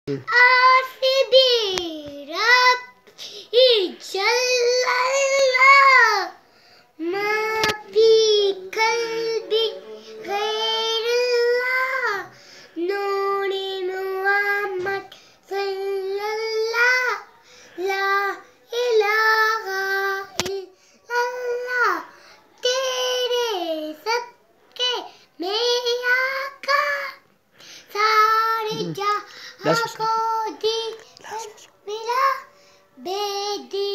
आसिबी रब्बी जल्लल्लाह माफी कल्बी गैरुल्लाह नूरे मुहम्मद सल्लल्लाह ला इलाहा इल्लल्लाह तेरे सदके में आका सारे जहां को दी मिला बेदी